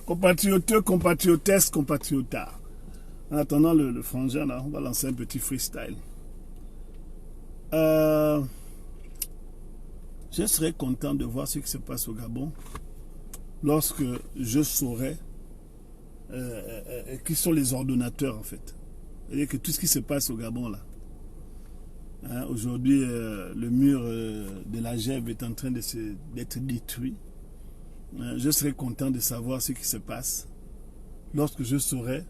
Compatrioteux, compatriotesses, compatriotards. En attendant le frangin, là, on va lancer un petit freestyle. Je serais content de voir ce qui se passe au Gabon lorsque je saurai qui sont les ordonnateurs en fait. C'est-à-dire que tout ce qui se passe au Gabon là. Hein, aujourd'hui, le mur de la Gève est en train d'être détruit. Je serais content de savoir ce qui se passe lorsque je saurai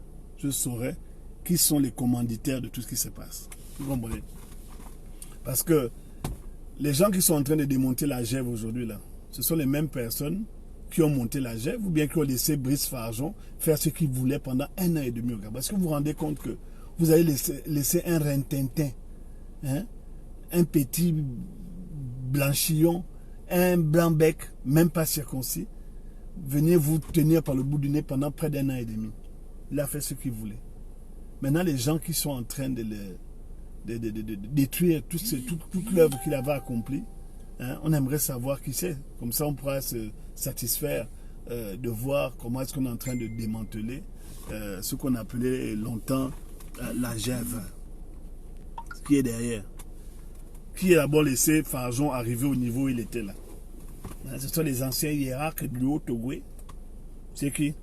qui sont les commanditaires de tout ce qui se passe. Vous comprenez? Parce que les gens qui sont en train de démonter la Gève aujourd'hui là, ce sont les mêmes personnes qui ont monté la Gève ou bien qui ont laissé Brice Farjon faire ce qu'il voulait pendant 1 an et demi au Gabon. Est-ce que vous vous rendez compte que vous avez laissé un rintintin, hein, un petit blanchillon, un blanc-bec, même pas circoncis, venir vous tenir par le bout du nez pendant près d'1 an et demi. Il a fait ce qu'il voulait. Maintenant, les gens qui sont en train de détruire toute l'œuvre qu'il avait accomplie, hein, on aimerait savoir qui c'est. Comme ça, on pourra se satisfaire de voir comment est-ce qu'on est en train de démanteler ce qu'on appelait longtemps la Gève. Ce qui est derrière. Qui a d'abord laissé Farjon arriver au niveau où il était là. Hein, ce sont les anciens hiérarques du Haut-Togoué. C'est qui?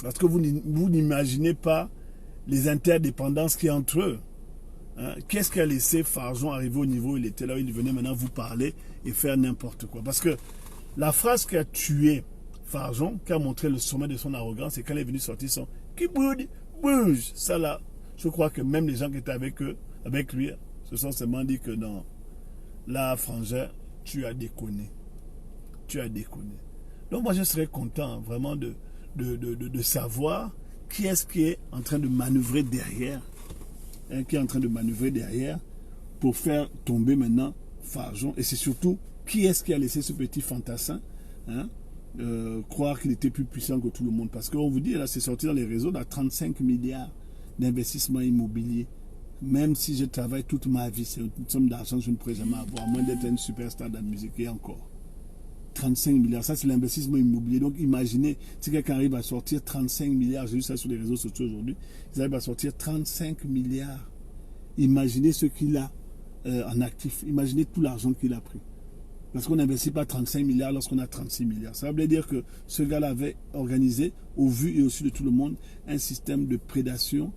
Parce que vous n'imaginez pas les interdépendances qu'il y a entre eux. Hein? Qu'est-ce qui a laissé Farjon arriver au niveau où il était là, où il venait maintenant vous parler et faire n'importe quoi? Parce que la phrase qui a tué Farjon, qui a montré le sommet de son arrogance, c'est quand il est venu sortir son « qui bouge ». Ça là, je crois que même les gens qui étaient avec lui, se sont seulement dit que non, là, frangin, tu as déconné. Tu as déconné. Donc moi, je serais content vraiment de savoir qui est-ce qui est en train de manœuvrer derrière, hein, qui est en train de manœuvrer derrière pour faire tomber maintenant Farjon. Et c'est surtout qui est-ce qui a laissé ce petit fantassin, hein, croire qu'il était plus puissant que tout le monde. Parce qu'on vous dit, là, c'est sorti dans les réseaux, là, 35 milliards d'investissements immobiliers. Même si je travaille toute ma vie, c'est une somme d'argent que je ne pourrais jamais avoir, à moins d'être une superstar de la musique. Et encore, 35 milliards, ça c'est l'investissement immobilier. Donc imaginez, si quelqu'un arrive à sortir 35 milliards, j'ai vu ça sur les réseaux sociaux aujourd'hui, ils arrivent à sortir 35 milliards. Imaginez ce qu'il a en actif, imaginez tout l'argent qu'il a pris. Parce qu'on n'investit pas 35 milliards lorsqu'on a 36 milliards. Ça veut dire que ce gars-là avait organisé, au vu et au su de tout le monde, un système de prédation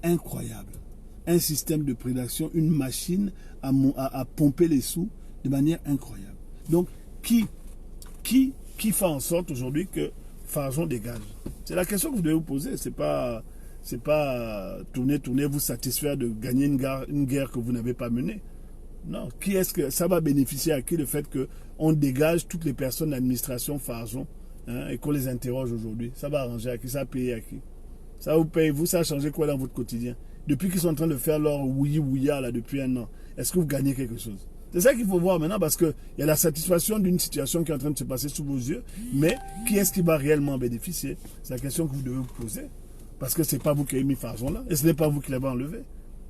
incroyable. Un système de prédation, une machine à pomper les sous de manière incroyable. Donc, qui fait en sorte aujourd'hui que Farjon dégage? C'est la question que vous devez vous poser. C'est pas tourner, vous satisfaire de gagner une guerre que vous n'avez pas menée. Non. Qui est-ce que ça va bénéficier à qui le fait qu'on dégage toutes les personnes de l'administration Farjon, hein, et qu'on les interroge aujourd'hui? Ça va arranger à qui? Ça va payer à qui? Ça vous paye, vous, ça a changé quoi dans votre quotidien? Depuis qu'ils sont en train de faire leur oui-ouya là depuis 1 an, est-ce que vous gagnez quelque chose? C'est ça qu'il faut voir maintenant, parce qu'il y a la satisfaction d'une situation qui est en train de se passer sous vos yeux, mais qui est-ce qui va réellement bénéficier? C'est la question que vous devez vous poser. Parce que ce n'est pas vous qui avez mis Farjon là, et ce n'est pas vous qui l'avez enlevé.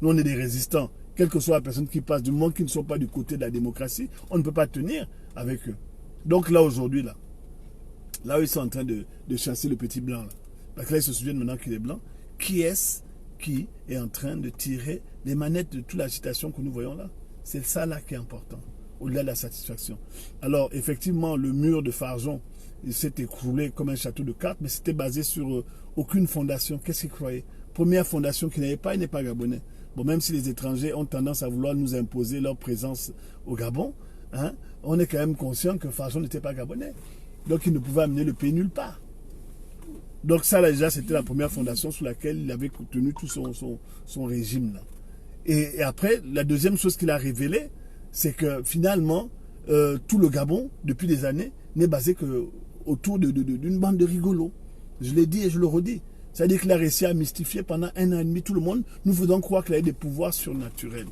Nous, on est des résistants. Quelle que soit la personne qui passe, du moment qu'ils ne sont pas du côté de la démocratie, on ne peut pas tenir avec eux. Donc là, aujourd'hui, là où ils sont en train de chasser le petit blanc, là, parce que là, ils se souviennent maintenant qu'il est blanc, qui est-ce qui est en train de tirer les manettes de toute l'agitation que nous voyons là? C'est ça là qui est important, au-delà de la satisfaction. Alors, effectivement, le mur de Farjon, il s'est écroulé comme un château de cartes, mais c'était basé sur aucune fondation. Qu'est-ce qu'il croyait? Première fondation qu'il n'avait pas, il n'est pas gabonais. Bon, même si les étrangers ont tendance à vouloir nous imposer leur présence au Gabon, hein, on est quand même conscient que Farjon n'était pas gabonais. Donc, il ne pouvait amener le pays nulle part. Donc ça, là, déjà, c'était la première fondation sous laquelle il avait tenu tout son régime. Là. Et après, la deuxième chose qu'il a révélée, c'est que finalement, tout le Gabon, depuis des années, n'est basé qu'autour d'une bande de rigolos. Je l'ai dit et je le redis. C'est-à-dire qu'il a réussi à mystifier pendant 1 an et demi tout le monde, nous faisant croire qu'il avait des pouvoirs surnaturels.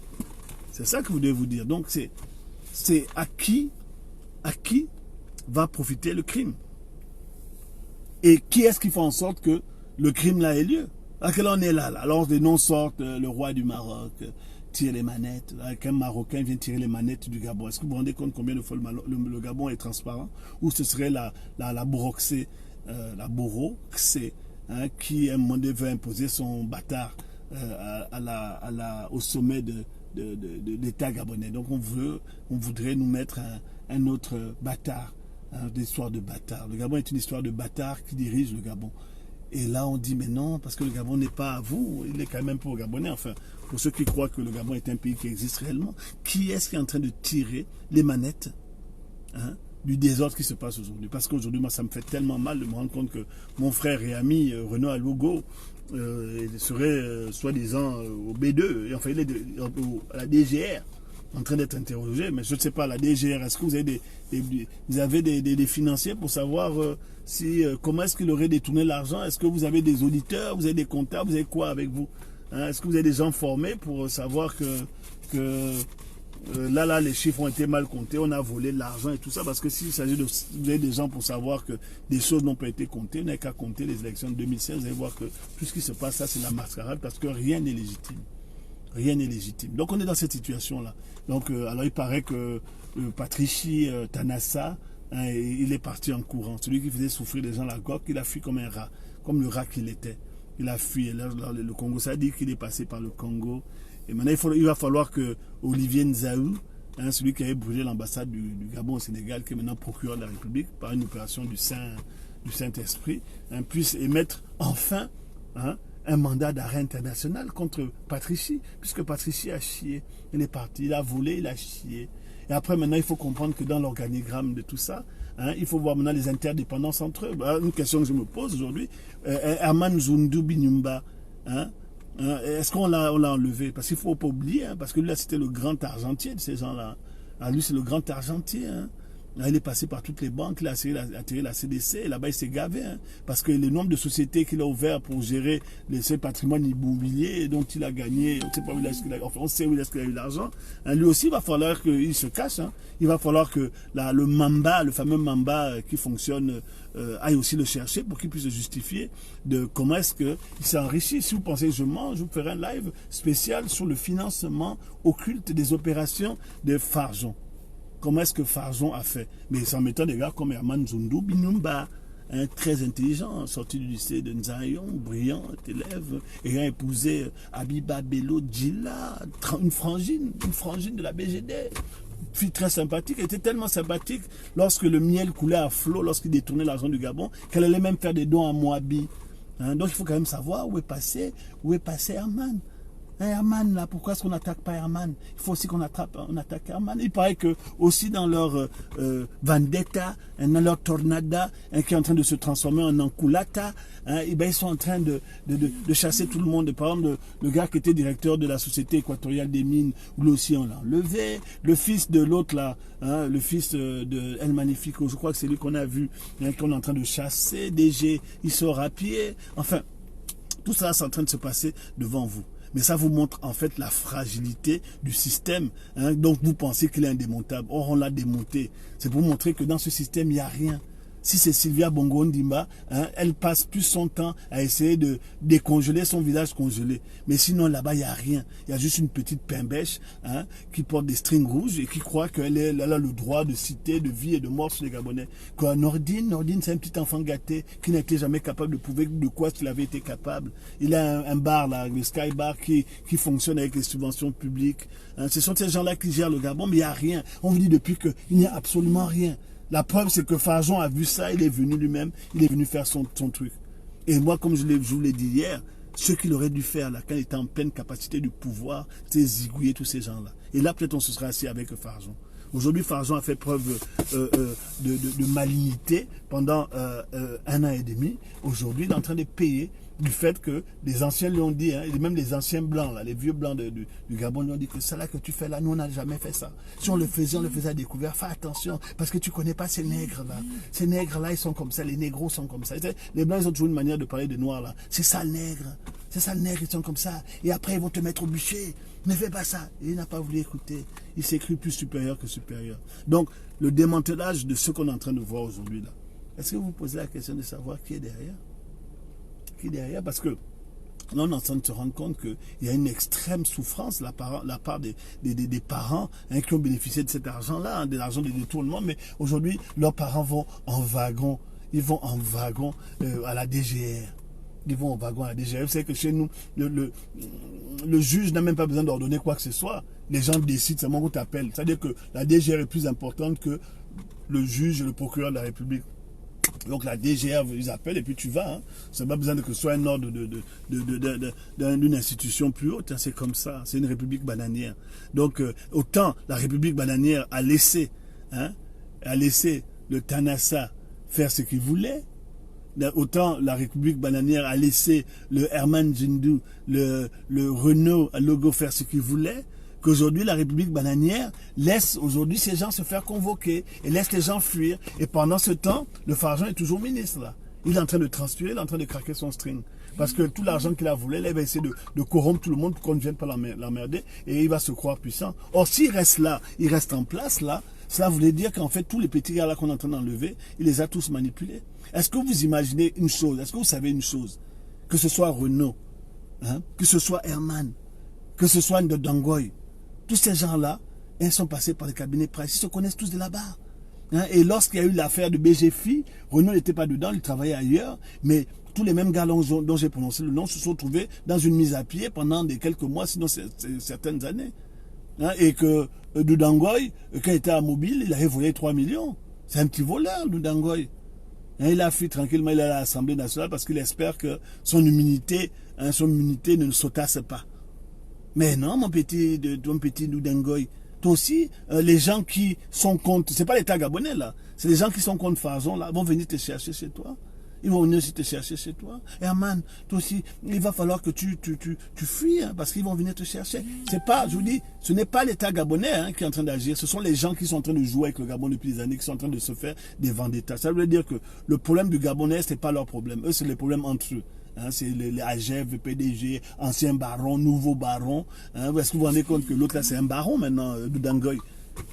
C'est ça que vous devez vous dire. Donc, c'est à qui va profiter le crime? Et qui est-ce qui fait en sorte que le crime là ait lieu? À quel on est là? Alors des noms sortent, le roi du Maroc tire les manettes, un Marocain vient tirer les manettes du Gabon. Est-ce que vous vous rendez compte combien de fois le Gabon est transparent? Ou ce serait la broxée la Boro, c'est qui à un moment donné veut imposer son bâtard au sommet de l'État gabonais. Donc on voudrait nous mettre un autre bâtard, l'histoire de bâtard. Le Gabon est une histoire de bâtard qui dirige le Gabon. Et là on dit mais non, parce que le Gabon n'est pas à vous, il est quand même pour les Gabonais. Enfin, pour ceux qui croient que le Gabon est un pays qui existe réellement, qui est-ce qui est en train de tirer les manettes du désordre qui se passe aujourd'hui? Parce qu'aujourd'hui, moi, ça me fait tellement mal de me rendre compte que mon frère et ami Renaud Alogo serait soi-disant au B2, et enfin il est à la DGR, en train d'être interrogé, mais je ne sais pas, la DGR, est-ce que vous avez des financiers pour savoir comment est-ce qu'il aurait détourné l'argent? Est-ce que vous avez des auditeurs, vous avez des comptables, vous avez quoi avec vous? Est-ce que vous avez des gens formés pour savoir que là, les chiffres ont été mal comptés, on a volé l'argent et tout ça, parce que s'il s'agit de vous avez des gens pour savoir que des choses n'ont pas été comptées, vous n'avez qu'à compter les élections de 2016, vous allez voir que tout ce qui se passe, ça c'est la mascarade, parce que rien n'est légitime. Rien n'est légitime. Donc on est dans cette situation-là. Donc alors il paraît que Patrici Tanassa, il est parti en courant. Celui qui faisait souffrir les gens la gorge, il a fui comme un rat, comme le rat qu'il était. Il a fui. Et là, le Congo, ça dit qu'il est passé par le Congo. Et maintenant il va falloir que Olivier Nzaou, celui qui avait brûlé l'ambassade du Gabon au Sénégal, qui est maintenant procureur de la République, par une opération du Saint-Esprit, puisse émettre enfin un mandat d'arrêt international contre Patrici, puisque Patrici a chié, il est parti, il a volé, il a chié. Et après, maintenant, il faut comprendre que dans l'organigramme de tout ça, il faut voir maintenant les interdépendances entre eux. Une question que je me pose aujourd'hui, Herman Zundu Binyumba, est-ce qu'on l'a enlevé? Parce qu'il ne faut pas oublier, parce que lui, là, c'était le grand argentier de ces gens-là. Lui, c'est le grand argentier. Il est passé par toutes les banques, il a attiré la CDC, et là-bas il s'est gavé, parce que le nombre de sociétés qu'il a ouvert pour gérer ses patrimoines immobiliers dont il a gagné, on sait pas où on sait où est-ce qu'il a eu l'argent. Lui aussi, il va falloir qu'il se cache. Il va falloir que le Mamba, le fameux Mamba qui fonctionne, aille aussi le chercher pour qu'il puisse se justifier de comment est-ce qu'il s'est enrichi. Si vous pensez que je mange, je vous ferai un live spécial sur le financement occulte des opérations de Farjon. Comment est-ce que Farjon a fait? Mais ça m'étonne des gars comme Herman Zundu Binyumba, très intelligent, sorti du lycée de Nzayon, brillant, élève, ayant épousé Abiba Bello Djila, une frangine de la BGD. Fille très sympathique, elle était tellement sympathique lorsque le miel coulait à flot, lorsqu'il détournait l'argent du Gabon, qu'elle allait même faire des dons à Moabi. Donc il faut quand même savoir où est passé Herman. Herman, là, pourquoi est-ce qu'on n'attaque pas Herman? Il faut aussi qu'on attaque Herman. Il paraît que aussi dans leur vendetta, dans leur tornada, qui est en train de se transformer en enculata, ils sont en train de chasser tout le monde. Par exemple, le gars qui était directeur de la Société équatoriale des mines, lui aussi on l'a enlevé. Le fils de l'autre là, le fils de El Magnifico, je crois que c'est lui qu'on a vu, qu'on est en train de chasser. DG, il sort à pied. Enfin, tout ça c'est en train de se passer devant vous. Mais ça vous montre en fait la fragilité du système. Donc vous pensez qu'il est indémontable. Or on l'a démonté. C'est pour montrer que dans ce système, il n'y a rien. Si c'est Sylvia Bongo Ndimba, elle passe plus son temps à essayer de décongeler son village congelé. Mais sinon là-bas, il n'y a rien. Il y a juste une petite pimbèche qui porte des strings rouges et qui croit qu'elle a le droit de citer de vie et de mort sur les Gabonais. Quoi, Nordine, c'est un petit enfant gâté qui n'a été jamais capable de prouver de quoi il avait été capable. Il a un bar, là, le Sky Bar, qui fonctionne avec les subventions publiques. Ce sont ces gens-là qui gèrent le Gabon, mais il n'y a rien. On vous dit depuis qu'il n'y a absolument rien. La preuve, c'est que Farjon a vu ça, il est venu lui-même, il est venu faire son truc. Et moi, comme je vous l'ai dit hier, ce qu'il aurait dû faire là, quand il était en pleine capacité du pouvoir, c'est zigouiller tous ces gens-là. Et là, peut-être on se sera assis avec Farjon. Aujourd'hui, Farjon a fait preuve de malignité pendant 1 an et demi. Aujourd'hui, il est en train de payer du fait que les anciens lui ont dit, et même les anciens blancs, là, les vieux blancs du Gabon lui ont dit que ça là que tu fais là, nous on n'a jamais fait ça. Si on le faisait à découvert, fais attention, parce que tu ne connais pas ces nègres-là. Ces nègres-là, ils sont comme ça, les négros sont comme ça. Les blancs, ils ont toujours une manière de parler des noirs là. C'est ça le nègre, ils sont comme ça. Et après, ils vont te mettre au bûcher. Ne fais pas ça. Et il n'a pas voulu écouter. Il s'est cru plus supérieur que supérieur. Donc, le démantelage de ce qu'on est en train de voir aujourd'hui là. Est-ce que vous posez la question de savoir qui est derrière? Parce que là, on est en train de se rendre compte qu'il y a une extrême souffrance de la part des parents qui ont bénéficié de cet argent-là, de l'argent des détournements, mais aujourd'hui, leurs parents vont en wagon. ils vont en wagon à la DGR. Ils vont en wagon à la DGR. Vous savez que chez nous, le juge n'a même pas besoin d'ordonner quoi que ce soit. Les gens décident, c'est moi qu'on t'appelle. C'est-à-dire que la DGR est plus importante que le juge et le procureur de la République. Donc la DGR, ils appellent et puis tu vas. Hein. Ça n'a pas besoin de que ce soit un ordre d'une institution plus haute. Hein. C'est comme ça. C'est une république bananière. Donc autant la république bananière a laissé le Tanassa faire ce qu'il voulait, autant la république bananière a laissé le Herman Djindou, le Renault Logo faire ce qu'il voulait, qu'aujourd'hui la république bananière laisse aujourd'hui ces gens se faire convoquer et laisse les gens fuir. Et pendant ce temps, le Fargeon est toujours ministre là. Il est en train de transpirer, il est en train de craquer son string. Parce que tout l'argent qu'il a voulu, il va essayer de corrompre tout le monde pour qu'on ne vienne pas l'emmerder et il va se croire puissant. Or, s'il reste là, il reste en place là, cela voulait dire qu'en fait, tous les petits gars là qu'on est en train d'enlever, il les a tous manipulés. Est-ce que vous imaginez une chose? Est-ce que vous savez une chose? Que ce soit Renault, hein, que ce soit Herman, que ce soit Ndodangoy, tous ces gens-là, ils sont passés par les cabinets Price. Ils se connaissent tous de là-bas. Hein, et lorsqu'il y a eu l'affaire de BGFI, Renault n'était pas dedans, il travaillait ailleurs, mais tous les mêmes gars dont j'ai prononcé le nom se sont trouvés dans une mise à pied pendant quelques mois, sinon certaines années. Hein, et que Ndodangoy, quand il était à Mobile, il avait volé 3 millions. C'est un petit voleur, Ndodangoy. Hein, il a fui tranquillement, il est à l'Assemblée nationale parce qu'il espère que son immunité ne sautasse pas. Mais non, mon petit Ndodangoy, toi aussi, les gens qui sont contre, c'est pas l'État gabonais là, c'est les gens qui sont contre Fargeon là, vont venir te chercher chez toi. Ils vont venir aussi te chercher chez toi. Herman, toi aussi, il va falloir que tu fuis, hein, parce qu'ils vont venir te chercher. C'est pas, je vous dis, ce n'est pas l'État gabonais hein, qui est en train d'agir. Ce sont les gens qui sont en train de jouer avec le Gabon depuis des années, qui sont en train de se faire des vendettas. Ça veut dire que le problème du Gabonais, c'est pas leur problème. Eux, c'est les problèmes entre eux. Hein, c'est les AGF, le PDG, ancien baron, nouveau baron. Hein, est-ce que vous vous rendez compte que l'autre là, c'est un baron maintenant, Ndodangoy?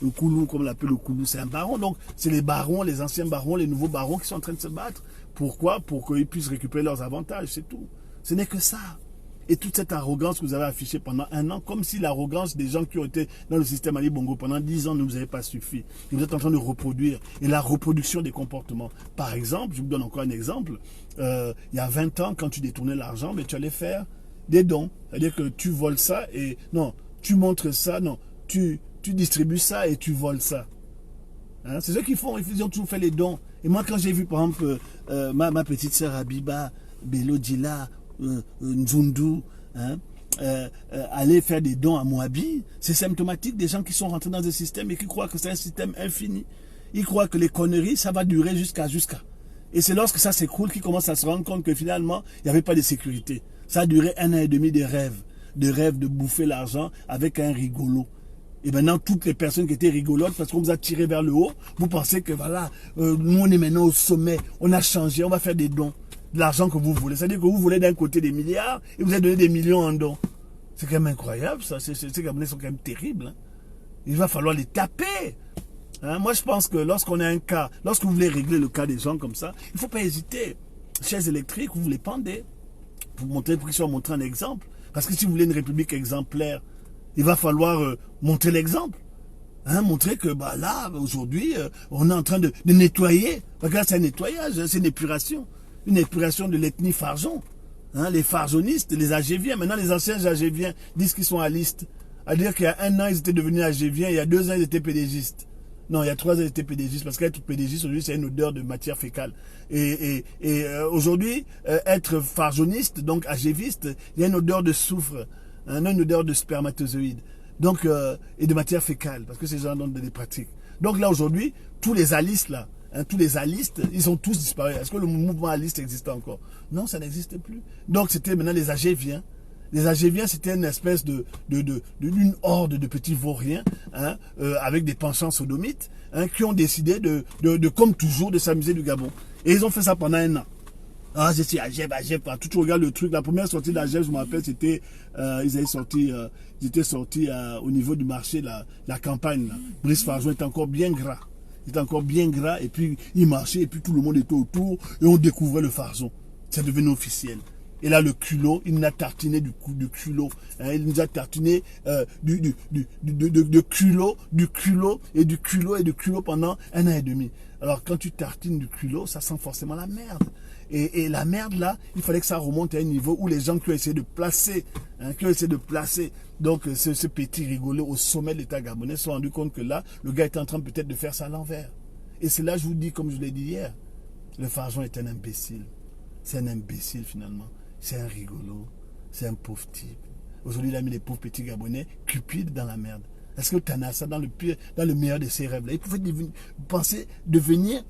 Le Koulou, comme on l'appelle le Koulou, c'est un baron. Donc, c'est les barons, les anciens barons, les nouveaux barons qui sont en train de se battre. Pourquoi? Pour qu'ils puissent récupérer leurs avantages, c'est tout. Ce n'est que ça. Et toute cette arrogance que vous avez affichée pendant 1 an, comme si l'arrogance des gens qui ont été dans le système Ali Bongo pendant 10 ans ne vous avait pas suffi. Et vous êtes en train de reproduire. Et la reproduction des comportements. Par exemple, je vous donne encore un exemple. Il y a 20 ans, quand tu détournais l'argent, mais tu allais faire des dons. C'est-à-dire que tu voles ça et... Non, tu montres ça, non. Tu distribues ça et tu voles ça. Hein, c'est ceux qui font, ils ont toujours fait les dons. Et moi, quand j'ai vu, par exemple, ma petite sœur Abiba, Belodila, Nzundu, hein, aller faire des dons à Moabi, c'est symptomatique des gens qui sont rentrés dans un système et qui croient que c'est un système infini. Ils croient que les conneries, ça va durer jusqu'à. Et c'est lorsque ça s'écroule qu'ils commencent à se rendre compte que finalement, il n'y avait pas de sécurité. Ça a duré 1 an et demi de rêves de bouffer l'argent avec un rigolo. Et maintenant, toutes les personnes qui étaient rigolotes, parce qu'on vous a tiré vers le haut, vous pensez que voilà, nous on est maintenant au sommet, on a changé, on va faire des dons, de l'argent que vous voulez. C'est-à-dire que vous voulez d'un côté des milliards et vous avez donné des millions en dons. C'est quand même incroyable ça, ces Gabonais sont quand même terribles. Hein. Il va falloir les taper. Hein, moi je pense que lorsqu'on a un cas, lorsque vous voulez régler le cas des gens comme ça, il ne faut pas hésiter. Chaises électriques, vous les pendez, pour qu'ils soient montrés un exemple. Parce que si vous voulez une république exemplaire, il va falloir montrer l'exemple. Hein, montrer que bah, là, aujourd'hui, on est en train de nettoyer. Parce que là, c'est un nettoyage, c'est une épuration. Une épuration de l'ethnie Fargeon. Hein, les fargeonistes, les AGViens. Maintenant, les anciens AGViens disent qu'ils sont à liste. À dire qu'il y a 1 an, ils étaient devenus AGViens. Il y a 2 ans, ils étaient pédégistes. Non, il y a 3 ans, ils étaient pédégistes. Parce qu'être pédégiste, aujourd'hui, c'est une odeur de matière fécale. Et aujourd'hui, être fargeoniste, donc AGViste, il y a une odeur de soufre. Une odeur de spermatozoïdes. Donc, et de matière fécale. Parce que ces gens ont des pratiques. Donc là, aujourd'hui, tous les alistes, là, hein, tous les alistes, ils ont tous disparu. Est-ce que le mouvement aliste existe encore? Non, ça n'existe plus. Donc, c'était maintenant les AGViens. Les AGViens, c'était une espèce d'une horde de petits vauriens, hein, avec des penchants sodomites, hein, qui ont décidé comme toujours, de s'amuser du Gabon. Et ils ont fait ça pendant 1 an. Ah, je suis AGEV, tout tu regardes le truc. La première sortie d'AGEV, je me rappelle, c'était, ils étaient sortis au niveau du marché, la campagne, là. Brice Fargeon était encore bien gras. Il était encore bien gras, et puis il marchait, et puis tout le monde était autour, et on découvrait le Fargeon. C'est devenu officiel. Et là, le culot, il nous a tartiné du culot. Hein, il nous a tartiné du culot, du culot, et du culot, et du culot pendant 1 an et demi. Alors, quand tu tartines du culot, ça sent forcément la merde. Et la merde, là, il fallait que ça remonte à un niveau où les gens qui ont essayé de placer, donc ce petit rigolo au sommet de l'État gabonais se sont rendus compte que là, le gars était en train peut-être de faire ça à l'envers. Et c'est là, je vous dis, comme je l'ai dit hier, le Farjon est un imbécile. C'est un imbécile, finalement. C'est un rigolo. C'est un pauvre type. Aujourd'hui, il a mis les pauvres petits Gabonais cupides dans la merde. Est-ce que tu en as ça dans le meilleur de ses rêves là? Il pouvait penser devenir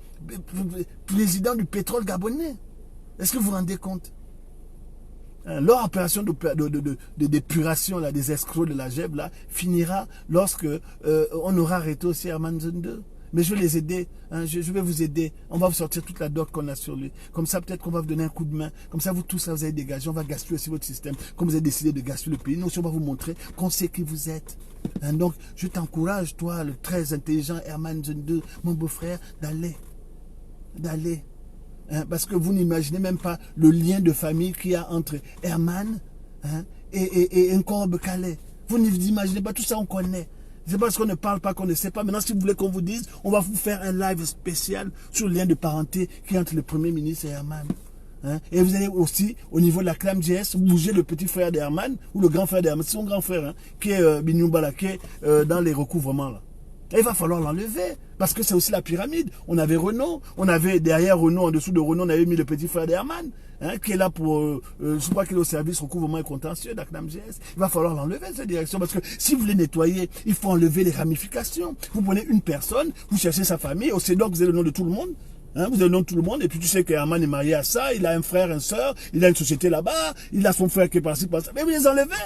président du pétrole gabonais. Est-ce que vous vous rendez compte? Leur opération d'épuration des escrocs de la GEB là, finira lorsque on aura arrêté aussi Herman Zunde. Mais je vais les aider, hein, je vais vous aider. On va vous sortir toute la doc qu'on a sur lui. Comme ça, peut-être qu'on va vous donner un coup de main. Comme ça, vous tous, vous allez dégager. On va gaspiller aussi votre système. Comme vous avez décidé de gaspiller le pays, nous aussi, on va vous montrer qu'on sait qui vous êtes. Hein, donc, je t'encourage, toi, le très intelligent Herman Zunde, mon beau-frère, d'aller. Hein, parce que vous n'imaginez même pas le lien de famille qu'il y a entre Herman, hein, et Nkorbe Calais. Vous n'imaginez pas, tout ça on connaît. C'est parce qu'on ne parle pas qu'on ne sait pas. Maintenant, si vous voulez qu'on vous dise, on va vous faire un live spécial sur le lien de parenté qui est entre le Premier ministre et Herman. Hein? Et vous allez aussi, au niveau de la ClamJS, bouger le petit frère d'Herman, ou le grand frère d'Herman, c'est son grand frère, hein, qui est Binyumbala, qui est dans les recouvrements là. Et il va falloir l'enlever, parce que c'est aussi la pyramide. On avait Renault, on avait derrière Renault, en dessous de Renault, on avait mis le petit frère d'Herman, hein, qui est là pour, je crois qu'il est au service recouvrement et contentieux d'ACNAMGS. Il va falloir l'enlever, cette direction, parce que si vous voulez nettoyer, il faut enlever les ramifications. Vous prenez une personne, vous cherchez sa famille, au CEDOC, vous avez le nom de tout le monde. Hein, vous avez le nom de tout le monde, et puis tu sais qu'Herman est marié à ça, il a un frère, une soeur, il a une société là-bas, il a son frère qui est par-ci, par-ça. Mais vous les enlevez.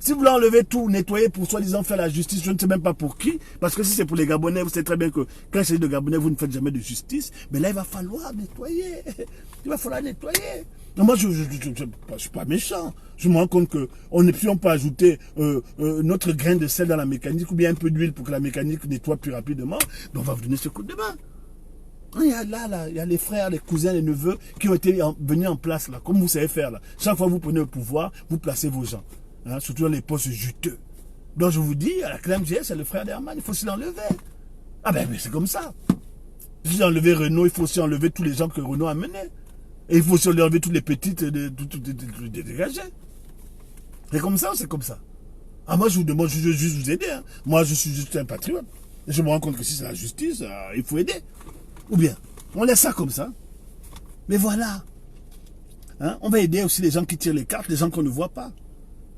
Si vous voulez enlever tout, nettoyer pour soi-disant faire la justice, je ne sais même pas pour qui, parce que si c'est pour les Gabonais, vous savez très bien que quand il s'agit de Gabonais, vous ne faites jamais de justice, mais là, il va falloir nettoyer. Il va falloir nettoyer. Non, moi, je ne suis pas méchant. Je me rends compte qu'on ne peut pas ajouter notre grain de sel dans la mécanique ou bien un peu d'huile pour que la mécanique nettoie plus rapidement. Mais on va vous donner ce coup de main. Il y a les frères, les cousins, les neveux qui ont été venus en place, là, comme vous savez faire. Là. Chaque fois que vous prenez le pouvoir, vous placez vos gens. Hein, surtout dans les postes juteux. Donc je vous dis, à la ClamJS, c'est le frère d'Herman, il faut aussi l'enlever. Ah ben c'est comme ça. Si enlever Renault, il faut aussi enlever tous les gens que Renault a menés. Et il faut aussi enlever toutes les petites, dégager. C'est comme ça ou c'est comme ça? Ah moi je vous demande, je veux juste vous aider. Hein. Moi je suis juste un patriote. Et je me rends compte que si c'est la justice, il faut aider. Ou bien, on laisse ça comme ça. Mais voilà. Hein, on va aider aussi les gens qui tirent les cartes, les gens qu'on ne voit pas.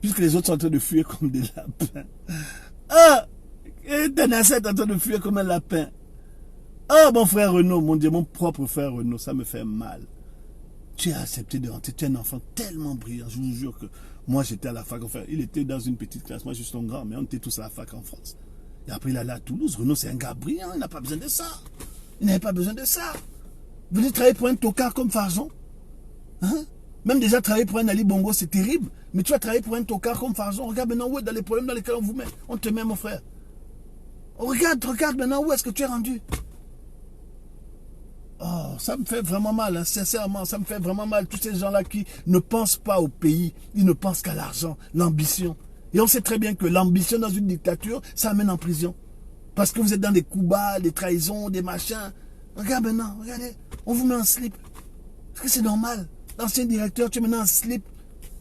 Puisque les autres sont en train de fuir comme des lapins. Ah, Tanassa est en train de fuir comme un lapin. Ah, mon frère Renaud, mon Dieu, mon propre frère Renaud, ça me fait mal. Tu as accepté de rentrer, tu es un enfant tellement brillant. Je vous jure que moi, j'étais à la fac. Enfin, il était dans une petite classe, moi, je suis son grand, mais on était tous à la fac en France. Et après, il allait à Toulouse. Renaud, c'est un gars brillant, il n'a pas besoin de ça. Il n'avait pas besoin de ça. Vous voulez travailler pour un tocard comme Farjon? Hein? Même déjà travailler pour un Ali Bongo, c'est terrible. Mais tu vas travailler pour un tocard comme Farjon. Regarde maintenant où est dans les problèmes dans lesquels on vous met. On te met, mon frère. Regarde maintenant où est-ce que tu es rendu. Oh, ça me fait vraiment mal, hein, sincèrement, ça me fait vraiment mal. Tous ces gens-là qui ne pensent pas au pays, ils ne pensent qu'à l'argent, l'ambition. Et on sait très bien que l'ambition dans une dictature, ça amène en prison. Parce que vous êtes dans des coups bas, des trahisons, des machins. Regarde maintenant, regardez, on vous met en slip. Est-ce que c'est normal? L'ancien directeur, tu es maintenant en slip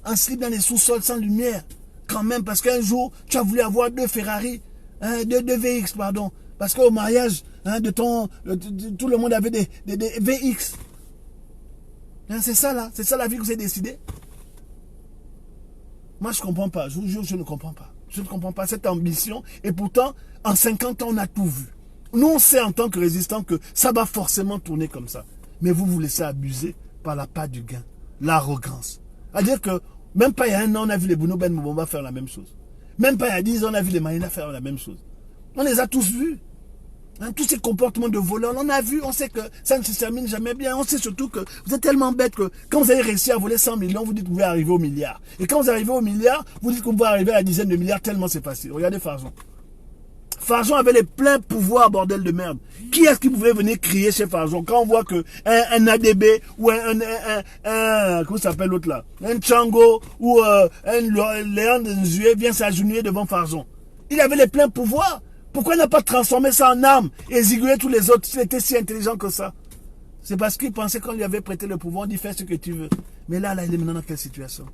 dans les sous-sols sans lumière. Quand même, parce qu'un jour, tu as voulu avoir 2 Ferrari, hein, 2 VX, pardon. Parce qu'au mariage, hein, tout le monde avait des VX. Hein, c'est ça là, c'est ça la vie que vous avez décidé. Moi, je ne comprends pas, je vous jure, je ne comprends pas. Je ne comprends pas cette ambition. Et pourtant, en 50 ans, on a tout vu. Nous, on sait en tant que résistants que ça va forcément tourner comme ça. Mais vous laissez abuser par la part du gain, l'arrogance. C'est-à-dire que même pas il y a 1 an, on a vu les Bruno Ben Moubamba faire la même chose. Même pas il y a 10 ans, on a vu les Maïna faire la même chose. On les a tous vus. Hein, tous ces comportements de voleurs, on a vu, on sait que ça ne se termine jamais bien. On sait surtout que vous êtes tellement bête que quand vous avez réussi à voler 100 millions, vous dites que vous pouvez arriver au milliard. Et quand vous arrivez au milliard, vous dites que vous pouvez arriver à la dizaine de milliards tellement c'est facile. Regardez Farjon. Farjon avait les pleins pouvoirs, bordel de merde. Qui est-ce qui pouvait venir crier chez Farjon quand on voit que un ADB ou comment s'appelle l'autre là, un Tchango ou un Léon Nzue vient s'agenouiller devant Farjon? Il avait les pleins pouvoirs. Pourquoi il n'a pas transformé ça en arme et zigouillé tous les autres s'il était si intelligent que ça? C'est parce qu'il pensait qu'on lui avait prêté le pouvoir, on dit fais ce que tu veux. Mais là, il est maintenant dans quelle situation?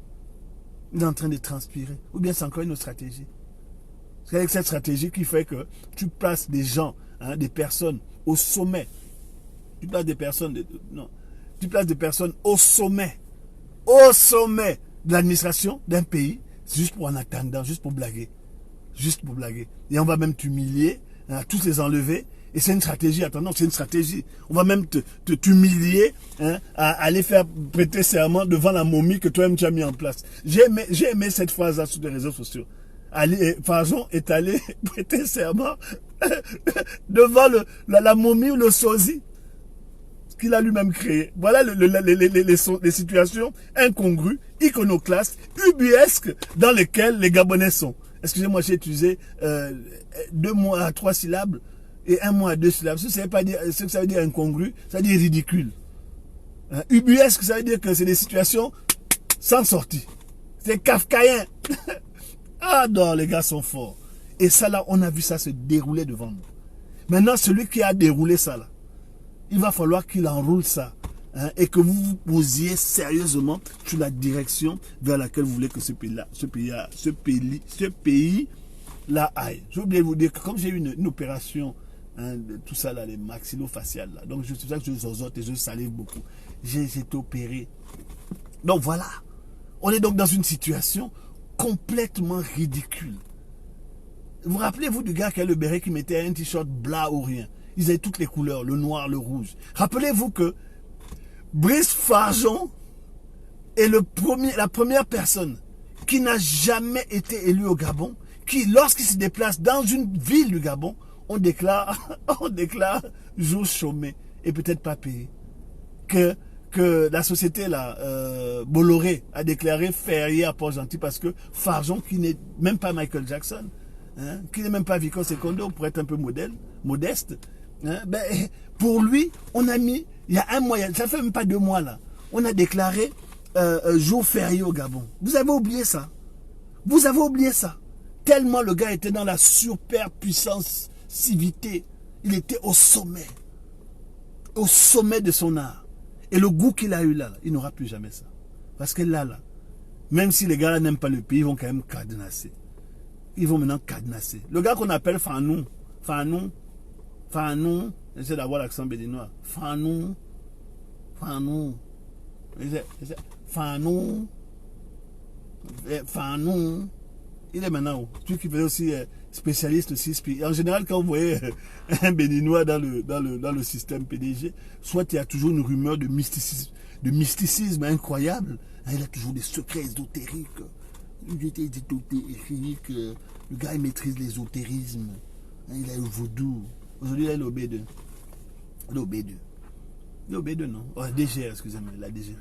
Il est en train de transpirer. Ou bien c'est encore une autre stratégie. C'est avec cette stratégie qui fait que tu places des gens, hein, des personnes au sommet. Tu places des personnes, tu places des personnes au sommet de l'administration d'un pays, juste pour en attendant, juste pour blaguer. Juste pour blaguer. Et on va même t'humilier, hein, tous les enlever. Et c'est une stratégie, attends, c'est une stratégie. On va même t'humilier, hein, à aller faire prêter serment devant la momie que toi-même tu as mis en place. J'ai aimé cette phrase-là sur les réseaux sociaux. Farjon est allé prêter serment devant la momie ou le sosie qu'il a lui-même créé. Voilà les situations incongrues, iconoclastes, ubuesques dans lesquelles les Gabonais sont. Excusez-moi, j'ai utilisé 2 mots à 3 syllabes et 1 mot à 2 syllabes. Ce que ça veut dire incongru, ça veut dire ridicule. Ubuesque, ça veut dire que c'est des situations sans sortie. C'est kafkaïen. Ah non, les gars sont forts. Et ça là, on a vu ça se dérouler devant nous. Maintenant, celui qui a déroulé ça là, il va falloir qu'il enroule ça. Hein, et que vous vous posiez sérieusement sur la direction vers laquelle vous voulez que ce pays-là aille. J'ai oublié de vous dire que comme j'ai eu une opération, hein, de tout ça là, les maxillofaciales là, donc c'est pour ça que je zozote et je salive beaucoup. J'ai été opéré. Donc voilà, on est donc dans une situation complètement ridicule. Vous rappelez-vous du gars qui a le béret qui mettait un t-shirt blanc ou rien? Ils avaient toutes les couleurs, le noir, le rouge. Rappelez-vous que Brice Farjon est la première personne qui n'a jamais été élue au Gabon, qui, lorsqu'il se déplace dans une ville du Gabon, on déclare jour chômé et peut-être pas payé. Que la société là, Bolloré a déclaré férié à Port-Gentil parce que Farjon, qui n'est même pas Michael Jackson, hein, qui n'est même pas Vico Secondo pour être un peu modeste, hein, ben, pour lui, on a mis, il y a un mois, ça fait même pas 2 mois là, on a déclaré jour férié au Gabon. Vous avez oublié ça? Vous avez oublié ça? Tellement le gars était dans la superpuissance civité, il était au sommet de son art. Et le goût qu'il a eu là, il n'aura plus jamais ça. Parce que là, même si les gars n'aiment pas le pays, ils vont quand même cadenasser. Ils vont maintenant cadenasser. Le gars qu'on appelle Fanou, j'essaie d'avoir l'accent béninois. Fanou, il est maintenant où? Celui qui faisait aussi spécialiste aussi. En général, quand vous voyez un béninois dans le système PDG, soit il y a toujours une rumeur de mysticisme incroyable. Hein, il a toujours des secrets ésotériques. Le gars, il maîtrise l'ésotérisme. Hein, il a le vaudou. Aujourd'hui, il a le OB2. Le OB2, non. Oh, la DGR, excusez-moi, la DGR.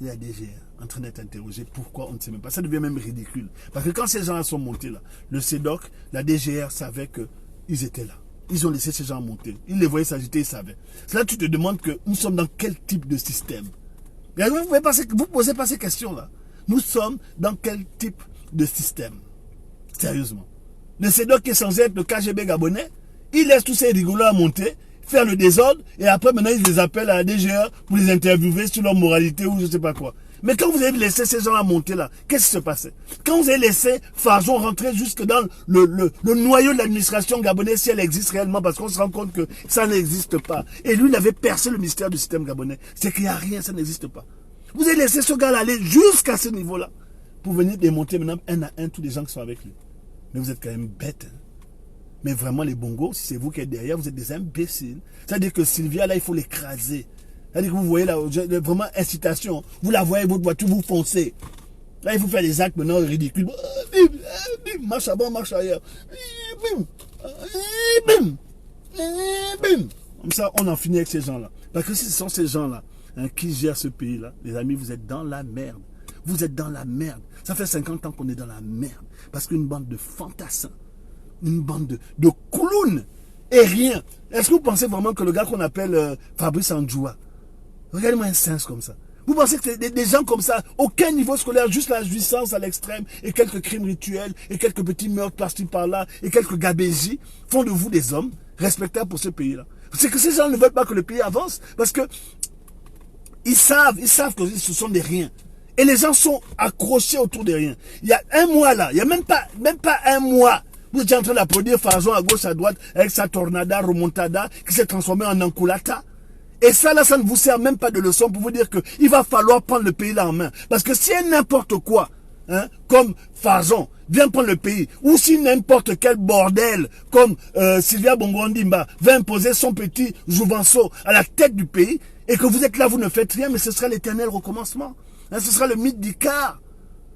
Il y a DGR en train d'être interrogé. Pourquoi on ne sait même pas. Ça devient même ridicule. Parce que quand ces gens-là sont montés là, le CEDOC, la DGR savait qu'ils étaient là. Ils ont laissé ces gens monter. Ils les voyaient s'agiter, ils savaient. C'est là que tu te demandes que nous sommes dans quel type de système. Vous ne posez pas ces questions-là. Nous sommes dans quel type de système? Sérieusement. Le CEDOC qui est censé être le KGB gabonais, il laisse tous ces rigolos à monter, faire le désordre, et après maintenant ils les appellent à la DGR pour les interviewer sur leur moralité ou je ne sais pas quoi. Mais quand vous avez laissé ces gens-là monter là, qu'est-ce qui se passait? Quand vous avez laissé Farjon rentrer jusque dans le noyau de l'administration gabonaise, si elle existe réellement, parce qu'on se rend compte que ça n'existe pas. Et lui, il avait percé le mystère du système gabonais. C'est qu'il n'y a rien, ça n'existe pas. Vous avez laissé ce gars-là aller jusqu'à ce niveau-là pour venir démonter maintenant un à un tous les gens qui sont avec lui. Mais vous êtes quand même bêtes. Hein? Mais vraiment, les bongos, si c'est vous qui êtes derrière, vous êtes des imbéciles. C'est-à-dire que Sylvia, là, il faut l'écraser. C'est-à-dire que vous voyez là, vraiment incitation. Vous la voyez, votre voiture, vous foncez. Là, il faut faire des actes maintenant ridicules. Bim, marche avant, marche arrière. Bim, bim, bim. Comme ça, on en finit avec ces gens-là. Parce que si ce sont ces gens-là hein, qui gèrent ce pays-là, les amis, vous êtes dans la merde. Vous êtes dans la merde. Ça fait 50 ans qu'on est dans la merde. Parce qu'une bande de fantassins Une bande de clowns et rien. Est-ce que vous pensez vraiment que le gars qu'on appelle Fabrice Andjoua, regardez-moi un sens comme ça. Vous pensez que des gens comme ça, aucun niveau scolaire, juste la jouissance à l'extrême, et quelques crimes rituels, et quelques petits meurtres par-ci par-là, et quelques gabégies, font de vous des hommes respectables pour ce pays-là. C'est que ces gens ne veulent pas que le pays avance, parce que ils savent que ce sont des riens. Et les gens sont accrochés autour des riens. Il y a un mois là, il n'y a même pas un mois, vous étiez en train d'applaudir Farzon à gauche, à droite, avec sa tornada, remontada, qui s'est transformée en enculata. Et ça, là, ça ne vous sert même pas de leçon pour vous dire qu'il va falloir prendre le pays là en main. Parce que si n'importe quoi, hein, comme Farzon, vient prendre le pays, ou si n'importe quel bordel, comme Sylvia Bongo-Ondimba, va imposer son petit Jouvenceau à la tête du pays, et que vous êtes là, vous ne faites rien, mais ce sera l'éternel recommencement. Hein, ce sera le mythe d'Icare.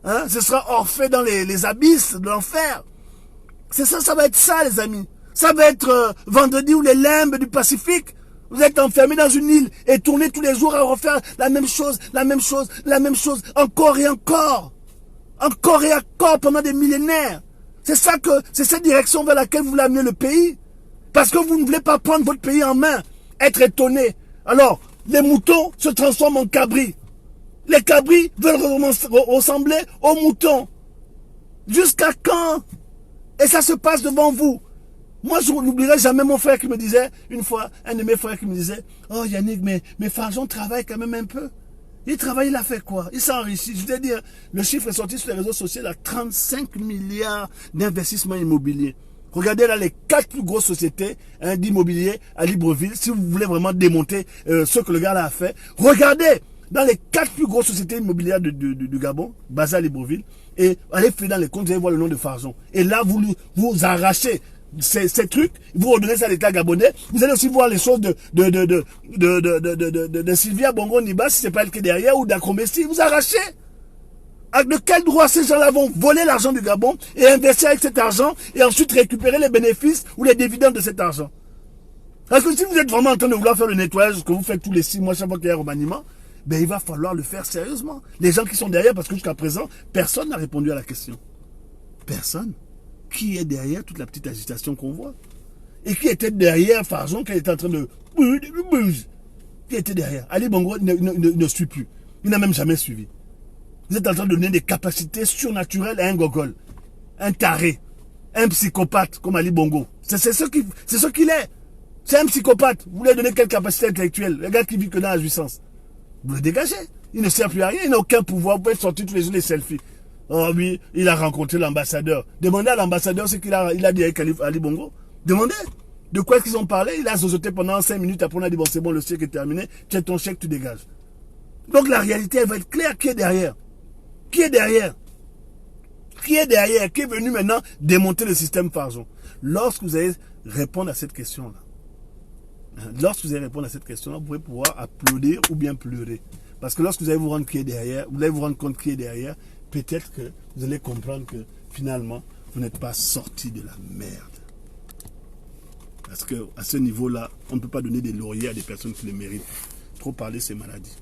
Hein, ce sera Orphée dans les abysses de l'enfer. C'est ça, ça va être ça, les amis. Ça va être vendredi ou les limbes du Pacifique. Vous êtes enfermés dans une île et tournez tous les jours à refaire la même chose, la même chose, la même chose, encore et encore. Encore et encore pendant des millénaires. C'est ça que, c'est cette direction vers laquelle vous voulez amener le pays. Parce que vous ne voulez pas prendre votre pays en main. Être étonné. Alors, les moutons se transforment en cabris. Les cabris veulent ressembler aux moutons. Jusqu'à quand? Et ça se passe devant vous. Moi, je n'oublierai jamais mon frère qui me disait, une fois, un de mes frères qui me disait, oh Yannick, mais Farzon travaille quand même un peu. Il travaille, il a fait quoi? Il s'est enrichi. Je veux dire, le chiffre est sorti sur les réseaux sociaux, il a 35 milliards d'investissements immobiliers. Regardez là les 4 plus grosses sociétés hein, d'immobilier à Libreville, si vous voulez vraiment démonter ce que le gars là a fait. Regardez dans les 4 plus grosses sociétés immobilières du Gabon, basées à Libreville, et allez faire dans les comptes, vous allez voir le nom de Farzon. Et là, vous arrachez ces trucs, vous redonnez ça à l'État gabonais. Vous allez aussi voir les choses de Sylvia Bongo-Ondimba, si c'est pas elle qui est derrière, ou d'Akromessi, vous arrachez. De quel droit ces gens-là vont voler l'argent du Gabon et investir avec cet argent et ensuite récupérer les bénéfices ou les dividendes de cet argent? Parce que si vous êtes vraiment en train de vouloir faire le nettoyage que vous faites tous les 6 mois chaque fois qu'il y a un remaniement, ben il va falloir le faire sérieusement. Les gens qui sont derrière, parce que jusqu'à présent, personne n'a répondu à la question. Personne. Qui est derrière toute la petite agitation qu'on voit? Et qui était derrière Farzon qui était en train de... Qui était derrière? Ali Bongo ne suit plus. Il n'a même jamais suivi. Vous êtes en train de donner des capacités surnaturelles à un gogol, un taré, un psychopathe comme Ali Bongo. C'est ce qu'il est. C'est un psychopathe. Vous voulez donner quelle capacité intellectuelle? Le gars qui vit que dans la jouissance. Vous le dégagez. Il ne sert plus à rien. Il n'a aucun pouvoir. Vous pouvez sortir tous les jours les selfies. Oh oui, il a rencontré l'ambassadeur. Demandez à l'ambassadeur ce qu'il a dit avec Ali Bongo. Demandez. De quoi est-ce qu'ils ont parlé? Il a zozoté pendant 5 minutes. Après on a dit bon c'est bon, le chèque est terminé. Tu as ton chèque, tu dégages. Donc la réalité elle va être claire. Qui est derrière? Qui est derrière? Qui est derrière? Qui est venu maintenant démonter le système Farzon? Lorsque vous allez répondre à cette question-là, vous pouvez pouvoir applaudir ou bien pleurer. Parce que lorsque vous allez vous rendre qui est derrière, vous allez vous rendre compte qui est derrière, peut-être que vous allez comprendre que finalement, vous n'êtes pas sorti de la merde. Parce qu'à ce niveau-là, on ne peut pas donner des lauriers à des personnes qui le méritent. Trop parler, c'est maladie.